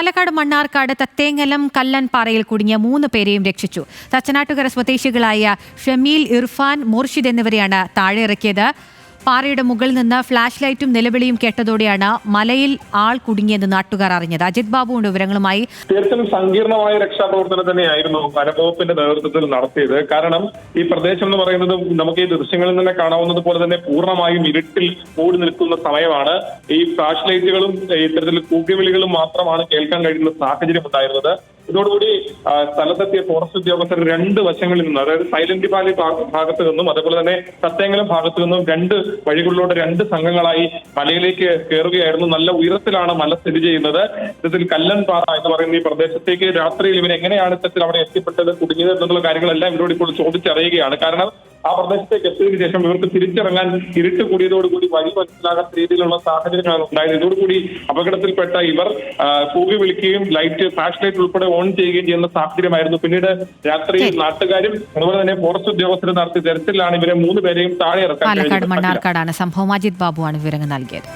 പാലക്കാട് മണ്ണാർക്കാട് തത്തേങ്ങലം കല്ലൻപാറയിൽ കുടുങ്ങിയ 3 പേരെയും രക്ഷിച്ചു. തച്ചനാട്ടുകര സ്വദേശികളായ ഷമീൽ, ഇർഫാൻ, മുർഷിദ് എന്നിവരെയാണ് താഴെ ഇറക്കിയത്. പാറയുടെ മുകളിൽ നിന്ന് ഫ്ലാഷ് ലൈറ്റും നിലവിളിയും കേട്ടതോടെയാണ് മലയിൽ ആൾ കുടുങ്ങിയെന്ന് നാട്ടുകാർ അറിഞ്ഞത്. അജിത് ബാബുവിന്റെ വിവരങ്ങളുമായി. തീർച്ചയായും സങ്കീർണമായ രക്ഷാപ്രവർത്തനം തന്നെയായിരുന്നു വനംവകുപ്പിന്റെ നേതൃത്വത്തിൽ നടത്തിയത്. കാരണം ഈ പ്രദേശം എന്ന് പറയുന്നത് നമുക്ക് ഈ ദൃശ്യങ്ങളിൽ തന്നെ കാണാവുന്നത് പോലെ തന്നെ പൂർണ്ണമായും ഇരുട്ടിൽ മൂടി നിൽക്കുന്ന സമയമാണ്. ഈ ഫ്ലാഷ് ലൈറ്റുകളും ഇത്തരത്തിൽ കൂക്കിവിളികളും മാത്രമാണ് കേൾക്കാൻ കഴിയുന്ന സാഹചര്യം ഉണ്ടായിരുന്നത്. ഇതോടുകൂടി സ്ഥലത്തെത്തിയ ഫോറസ്റ്റ് ഉദ്യോഗസ്ഥർ 2 വശങ്ങളിൽ നിന്നും, അതായത് സൈലന്റ് വാലി ഭാഗത്ത് നിന്നും അതേപോലെ തന്നെ തത്തേങ്ങലം ഭാഗത്തു നിന്നും 2 വഴികളിലൂടെ 2 സംഘങ്ങളായി മലയിലേക്ക് കയറുകയായിരുന്നു. നല്ല ഉയരത്തിലാണ് മല സ്ഥിതി ചെയ്യുന്നത്. ഇത്തരത്തിൽ കല്ലൻപാറ എന്ന് പറയുന്ന ഈ പ്രദേശത്തേക്ക് രാത്രിയിൽ ഇവർ എങ്ങനെയാണ് ഇത്തരത്തിൽ അവിടെ എത്തിപ്പെട്ടത്, കുടുങ്ങിയത് എന്നുള്ള കാര്യങ്ങളെല്ലാം ഇവരോട് ഇപ്പോൾ ചോദിച്ചറിയുകയാണ്. കാരണം ആ പ്രദേശത്തേക്ക് എത്തിയതിനു ശേഷം ഇവർക്ക് തിരിച്ചിറങ്ങാൻ ഇരുട്ട് കൂടിയതോടുകൂടി വഴി മനസ്സിലാകാത്ത രീതിയിലുള്ള സാഹചര്യങ്ങളാണ് ഉണ്ടായത്. ഇതോടുകൂടി അപകടത്തിൽപ്പെട്ട ഇവർ കൂകി വിളിക്കുകയും ഫ്ലാഷ് ലൈറ്റ് ഉൾപ്പെടെ ഓൺ ചെയ്യുകയും ചെയ്യുന്ന സാഹചര്യമായിരുന്നു. പിന്നീട് രാത്രി നാട്ടുകാരും അതുപോലെ തന്നെ ഫോറസ്റ്റ് ഉദ്യോഗസ്ഥരും നടത്തിയ തെരച്ചിലാണ് ഇവരെ 3 പേരെയും താഴെ ഇറക്കാൻ കഴിഞ്ഞത്. പാലക്കാട് മണ്ണാർക്കാടാണ് സംഭവം. അജിത് ബാബുവാണ് വിവരങ്ങൾ നൽകിയത്.